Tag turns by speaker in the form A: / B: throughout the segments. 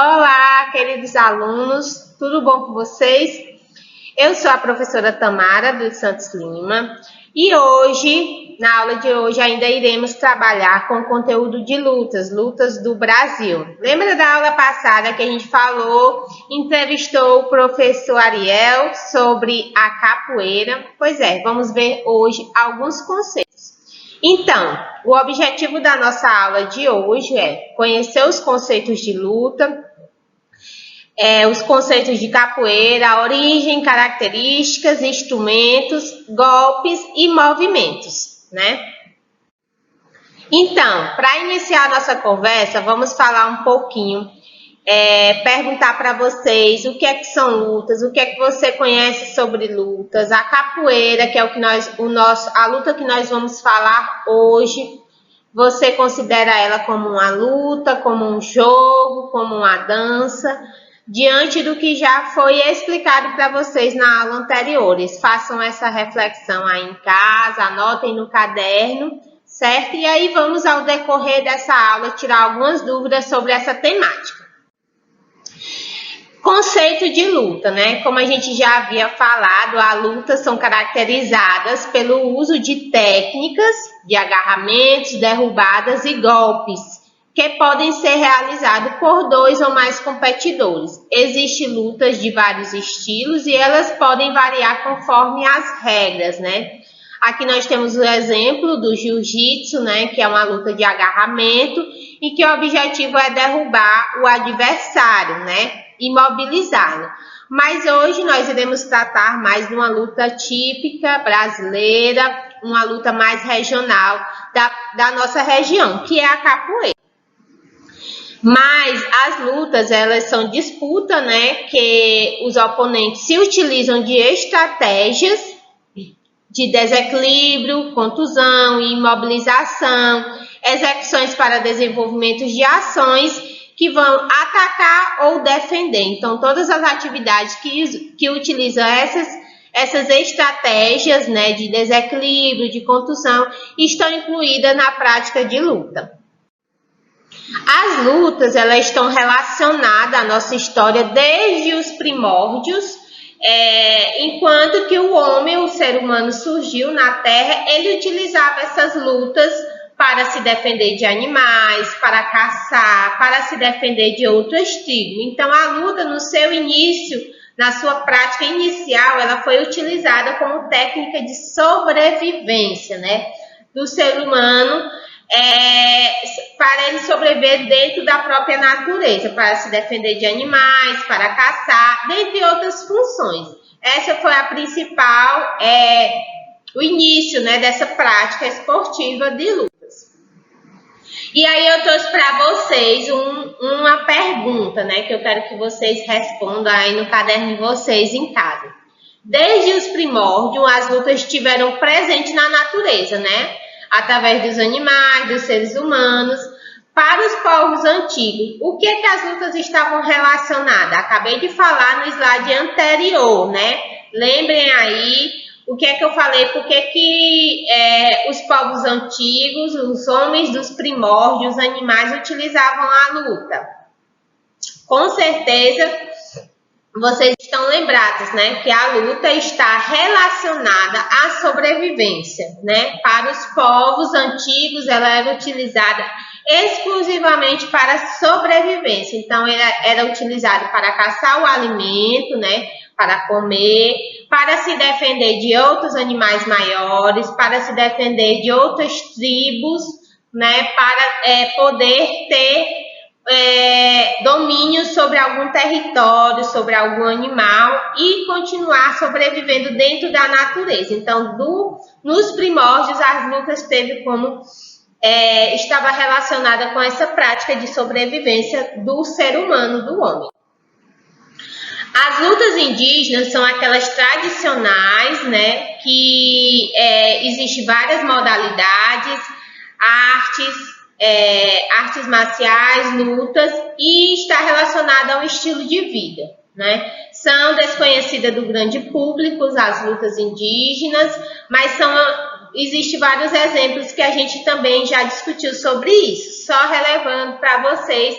A: Olá, queridos alunos, tudo bom com vocês? Eu sou a professora Tamara dos Santos Lima e hoje, na aula de hoje, ainda iremos trabalhar com o conteúdo de lutas do Brasil. Lembra da aula passada que a gente entrevistou o professor Ariel sobre a capoeira? Pois é, vamos ver hoje alguns conceitos. Então, o objetivo da nossa aula de hoje é conhecer os conceitos de luta, os conceitos de capoeira, a origem, características, instrumentos, golpes e movimentos, né? Então, para iniciar a nossa conversa, vamos falar um pouquinho, perguntar para vocês o que é que são lutas, o que é que você conhece sobre lutas, a capoeira, que é a luta que nós vamos falar hoje. Você considera ela como uma luta, como um jogo, como uma dança? Diante do que já foi explicado para vocês na aula anterior, façam essa reflexão aí em casa, anotem no caderno, certo? E aí vamos, ao decorrer dessa aula, tirar algumas dúvidas sobre essa temática. Conceito de luta, né? Como a gente já havia falado, a luta são caracterizadas pelo uso de técnicas de agarramentos, derrubadas e golpes, que podem ser realizados por dois ou mais competidores. Existem lutas de vários estilos e elas podem variar conforme as regras, né? Aqui nós temos o exemplo do jiu-jitsu, né, que é uma luta de agarramento e que o objetivo é derrubar o adversário, né, imobilizá-lo. Mas hoje nós iremos tratar mais de uma luta típica brasileira, uma luta mais regional da nossa região, que é a capoeira. Mas as lutas, elas são disputa, né, que os oponentes se utilizam de estratégias de desequilíbrio, contusão e imobilização, execuções para desenvolvimento de ações que vão atacar ou defender. Então, todas as atividades que utilizam essas estratégias, né, de desequilíbrio, de contusão, estão incluídas na prática de luta. As lutas, elas estão relacionadas à nossa história desde os primórdios. Enquanto que o homem, o ser humano, surgiu na Terra, ele utilizava essas lutas para se defender de animais, para caçar, para se defender de outras tribos. Então, a luta, no seu início, na sua prática inicial, ela foi utilizada como técnica de sobrevivência, né, do ser humano, para ele sobreviver dentro da própria natureza, para se defender de animais, para caçar, dentre outras funções. Essa foi a principal, o início, né, dessa prática esportiva de lutas. E aí eu trouxe para vocês uma pergunta, né, que eu quero que vocês respondam aí no caderno de vocês em casa. Desde os primórdios, as lutas estiveram presentes na natureza, né? Através dos animais, dos seres humanos. Para os povos antigos, o que as lutas estavam relacionadas? Acabei de falar no slide anterior, né? Lembrem aí o que eu falei, porque os povos antigos, os homens dos primórdios, os animais utilizavam a luta. Com certeza vocês estão lembrados, né, que a luta está relacionada à sobrevivência, né? Para os povos antigos, ela era utilizada exclusivamente para a sobrevivência. Então, era utilizada para caçar o alimento, né, para comer, para se defender de outros animais maiores, para se defender de outras tribos, né, para poder ter domínio sobre algum território, sobre algum animal e continuar sobrevivendo dentro da natureza. Então, nos primórdios, as lutas teve como estava relacionada com essa prática de sobrevivência do ser humano, do homem. As lutas indígenas são aquelas tradicionais, né, que existem várias modalidades, artes marciais, lutas, e está relacionada a um estilo de vida, né? São desconhecidas do grande público as lutas indígenas, mas existem vários exemplos que a gente também já discutiu sobre isso. Só relevando para vocês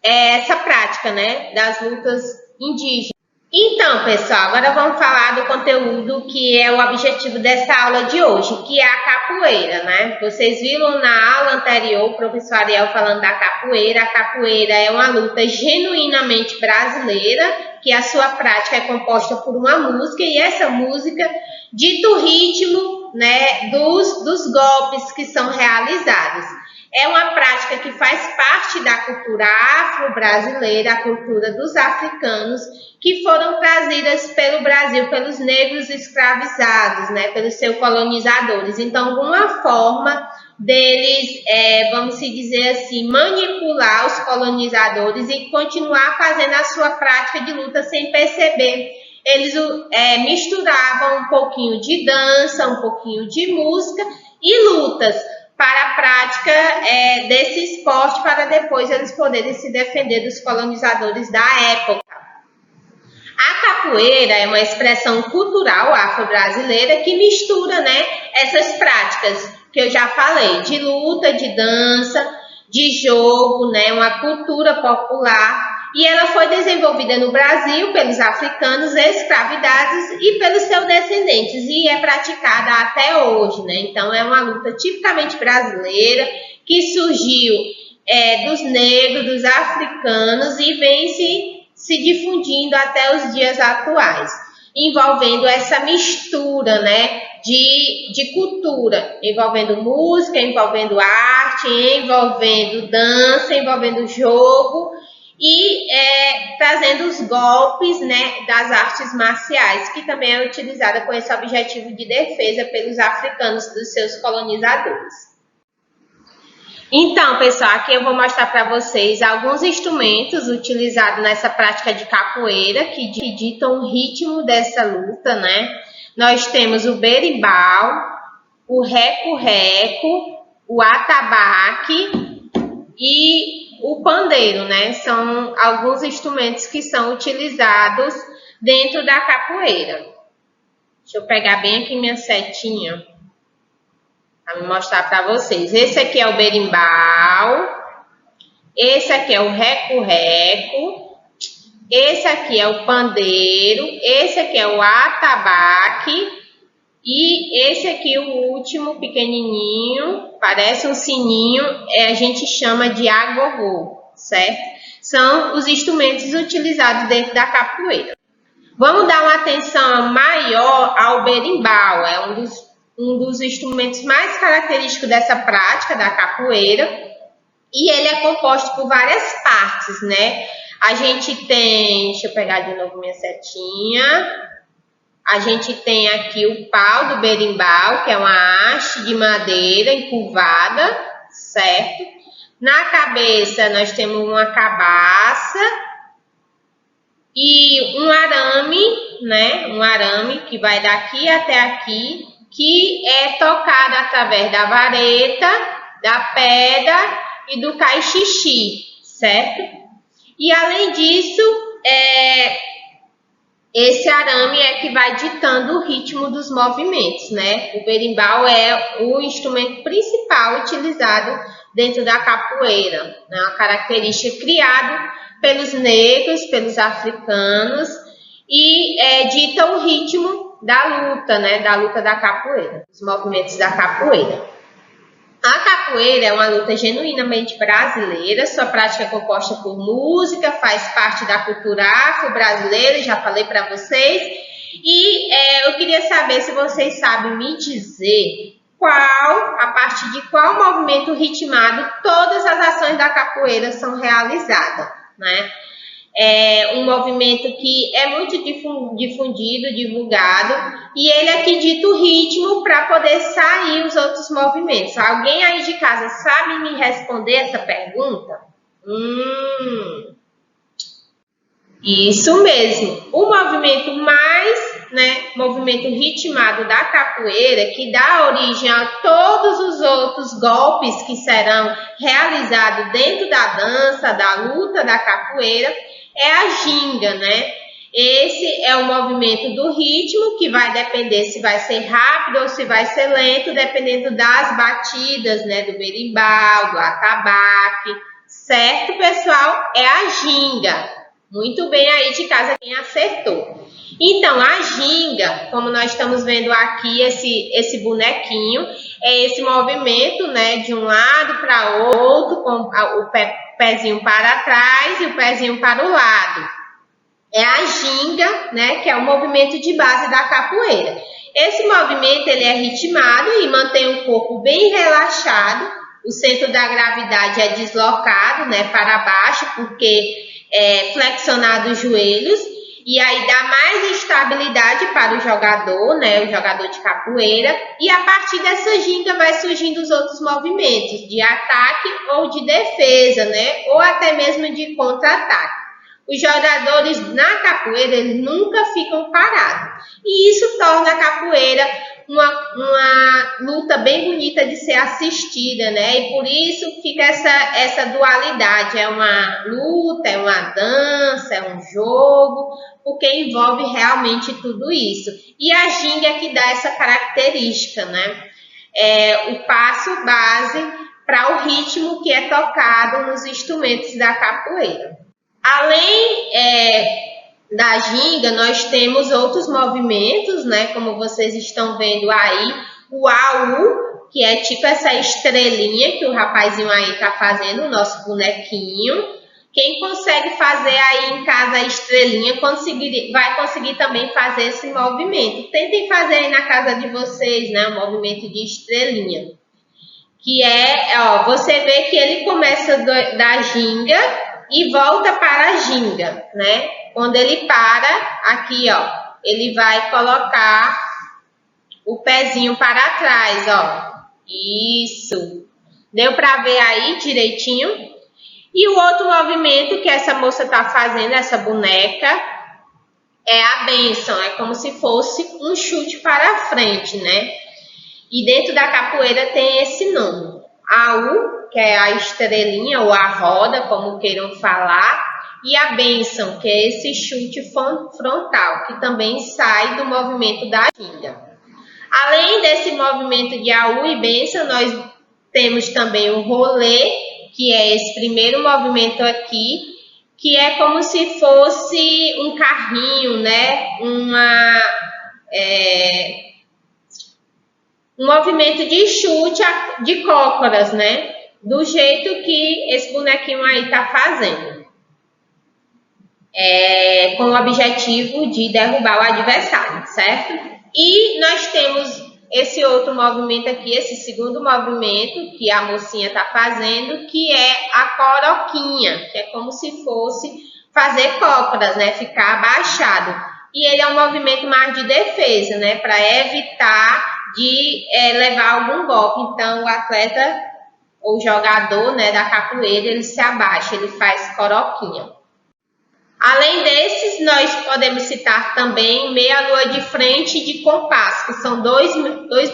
A: essa prática, né, das lutas indígenas. Então, pessoal, agora vamos falar do conteúdo que é o objetivo dessa aula de hoje, que é a capoeira, né? Vocês viram na aula anterior o professor Ariel falando da capoeira. A capoeira é uma luta genuinamente brasileira, que a sua prática é composta por uma música, e essa música dita o ritmo, né, dos golpes que são realizados. É uma prática que faz parte da cultura afro-brasileira, a cultura dos africanos, que foram trazidas pelo Brasil pelos negros escravizados, né, pelos seus colonizadores. Então, uma forma deles, vamos dizer assim, manipular os colonizadores e continuar fazendo a sua prática de luta sem perceber. Eles misturavam um pouquinho de dança, um pouquinho de música e lutas para a prática desse esporte, para depois eles poderem se defender dos colonizadores da época. A capoeira é uma expressão cultural afro-brasileira que mistura, né, essas práticas que eu já falei, de luta, de dança, de jogo, né, uma cultura popular. E ela foi desenvolvida no Brasil pelos africanos escravizados e pelos seus descendentes, e é praticada até hoje, né? Então é uma luta tipicamente brasileira que surgiu dos negros, dos africanos, e vem se difundindo até os dias atuais, envolvendo essa mistura, né, de cultura, envolvendo música, envolvendo arte, envolvendo dança, envolvendo jogo, e trazendo os golpes, né, das artes marciais, que também é utilizada com esse objetivo de defesa pelos africanos dos seus colonizadores. Então, pessoal, aqui eu vou mostrar para vocês alguns instrumentos utilizados nessa prática de capoeira que ditam o ritmo dessa luta, né? Nós temos o berimbau, o reco-reco, o atabaque e o pandeiro, né? São alguns instrumentos que são utilizados dentro da capoeira. Deixa eu pegar bem aqui minha setinha para mostrar para vocês. Esse aqui é o berimbau, esse aqui é o reco-reco, esse aqui é o pandeiro, esse aqui é o atabaque e esse aqui, o último, pequenininho, parece um sininho, a gente chama de agogô, certo? São os instrumentos utilizados dentro da capoeira. Vamos dar uma atenção maior ao berimbau, é um dos instrumentos mais característicos dessa prática da capoeira, e ele é composto por várias partes, né? A gente tem, deixa eu pegar de novo minha setinha, a gente tem aqui o pau do berimbau, que é uma haste de madeira encurvada, certo? Na cabeça nós temos uma cabaça e um arame, né? Um arame que vai daqui até aqui, que é tocado através da vareta, da pedra e do caixixi, certo? E além disso, esse arame é que vai ditando o ritmo dos movimentos, né? O berimbau é o instrumento principal utilizado dentro da capoeira, né? Uma característica criada pelos negros, pelos africanos, e dita o ritmo da luta, né? Da luta da capoeira, os movimentos da capoeira. A capoeira é uma luta genuinamente brasileira, sua prática é composta por música, faz parte da cultura afro-brasileira, já falei para vocês. E eu queria saber se vocês sabem me dizer a partir de qual movimento ritmado todas as ações da capoeira são realizadas, né? É um movimento que é muito difundido, divulgado, e ele é que dita o ritmo para poder sair os outros movimentos. Alguém aí de casa sabe me responder essa pergunta? Isso mesmo. O movimento movimento ritmado da capoeira, que dá origem a todos os outros golpes que serão realizados dentro da dança, da luta da capoeira, é a ginga, né? Esse é o movimento do ritmo, que vai depender se vai ser rápido ou se vai ser lento, dependendo das batidas, né? Do berimbau, do atabaque, Certo, pessoal? É a ginga. Muito bem aí de casa quem acertou. Então, a ginga, como nós estamos vendo aqui, esse bonequinho, é esse movimento, né, de um lado para outro, com o pezinho para trás e o pezinho para o lado. É a ginga, né, que é o movimento de base da capoeira. Esse movimento ele é ritmado e mantém o corpo bem relaxado. O centro da gravidade é deslocado, né, para baixo, porque é flexionado os joelhos. E aí dá mais estabilidade para o jogador, né, o jogador de capoeira. E a partir dessa ginga vai surgindo os outros movimentos de ataque ou de defesa, né, ou até mesmo de contra-ataque. Os jogadores na capoeira eles nunca ficam parados. E isso torna a capoeira uma luta bem bonita de ser assistida, né? E por isso fica essa dualidade. É uma luta, é uma dança, é um jogo, porque envolve realmente tudo isso. E a ginga é que dá essa característica, né? É o passo base para o ritmo que é tocado nos instrumentos da capoeira. Além da ginga, nós temos outros movimentos, né? Como vocês estão vendo aí, o AU, que é tipo essa estrelinha que o rapazinho aí tá fazendo, o nosso bonequinho. Quem consegue fazer aí em casa a estrelinha, vai conseguir também fazer esse movimento. Tentem fazer aí na casa de vocês, né? O movimento de estrelinha. Que ó, você vê que ele começa da ginga e volta para a ginga, né? Quando ele para, aqui, ó, ele vai colocar o pezinho para trás, ó. Isso. Deu para ver aí direitinho? E o outro movimento que essa moça tá fazendo, essa boneca, é a bênção. É como se fosse um chute para a frente, né? E dentro da capoeira tem esse nome. AU, que é a estrelinha ou a roda, como queiram falar, e a bênção, que é esse chute frontal, que também sai do movimento da ginga. Além desse movimento de AU e bênção, nós temos também o rolê, que é esse primeiro movimento aqui, que é como se fosse um carrinho, né? Um movimento de chute de cócoras, né? Do jeito que esse bonequinho aí tá fazendo. Com o objetivo de derrubar o adversário, certo? E nós temos esse outro movimento aqui, esse segundo movimento que a mocinha tá fazendo, que é a coroquinha, que é como se fosse fazer cócoras, né? Ficar abaixado. E ele é um movimento mais de defesa, né? Para evitar de levar algum golpe. Então, o atleta ou jogador, né, da capoeira, ele se abaixa, ele faz coroquinha. Além desses, nós podemos citar também meia-lua de frente e de compasso, que são dois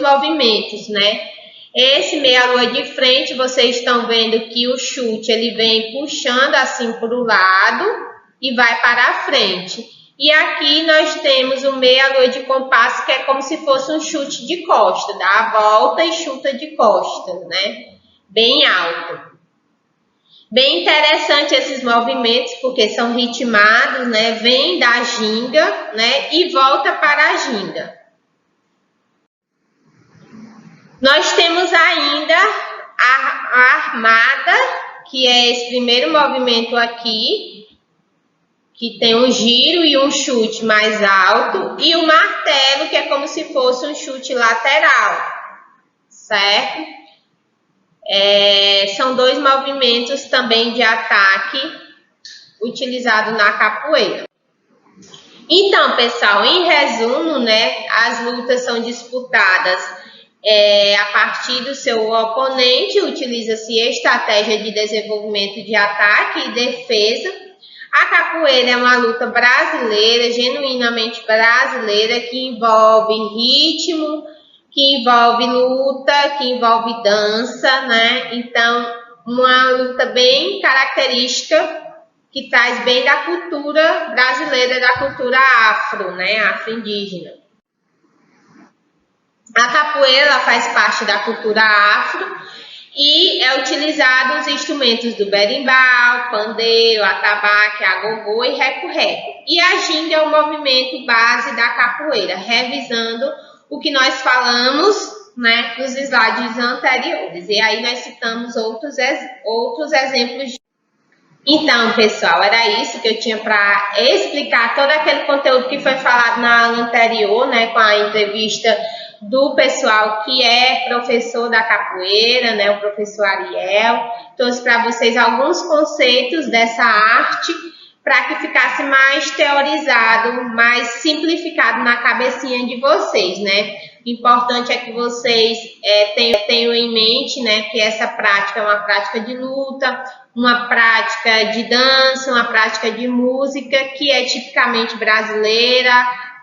A: movimentos, né? Esse meia-lua de frente, vocês estão vendo que o chute ele vem puxando assim para o lado e vai para a frente. E aqui nós temos o meia-lua de compasso, que é como se fosse um chute de costa, dá a volta e chuta de costas, né? Bem alto. Bem interessante esses movimentos, porque são ritmados, né? Vem da ginga, né? E volta para a ginga. Nós temos ainda a armada, que é esse primeiro movimento aqui, que tem um giro e um chute mais alto, e o martelo, que é como se fosse um chute lateral, certo? São dois movimentos também de ataque utilizado na capoeira. Então, pessoal, em resumo, né, as lutas são disputadas a partir do seu oponente, utiliza-se estratégia de desenvolvimento de ataque e defesa. A capoeira é uma luta brasileira, genuinamente brasileira, que envolve ritmo, que envolve luta, que envolve dança, né? Então, uma luta bem característica, que traz bem da cultura brasileira, da cultura afro, né? Afro-indígena. A capoeira ela faz parte da cultura afro E é utilizado os instrumentos do berimbau, pandeiro, atabaque, agogô e reco-reco. E a ginga é o movimento base da capoeira, revisando o que nós falamos, né, nos slides anteriores. E aí nós citamos outros exemplos. Então, pessoal, era isso que eu tinha para explicar todo aquele conteúdo que foi falado na aula anterior, né, com a entrevista do pessoal que é professor da capoeira, né, o professor Ariel. Trouxe para vocês alguns conceitos dessa arte para que ficasse mais teorizado, mais simplificado na cabecinha de vocês, né? O importante é que vocês tenham em mente, né, que essa prática é uma prática de luta, uma prática de dança, uma prática de música que é tipicamente brasileira,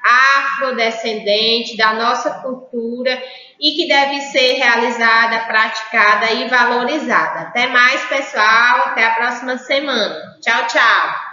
A: afrodescendente, da nossa cultura e que deve ser realizada, praticada e valorizada. Até mais, pessoal. Até a próxima semana. Tchau, tchau.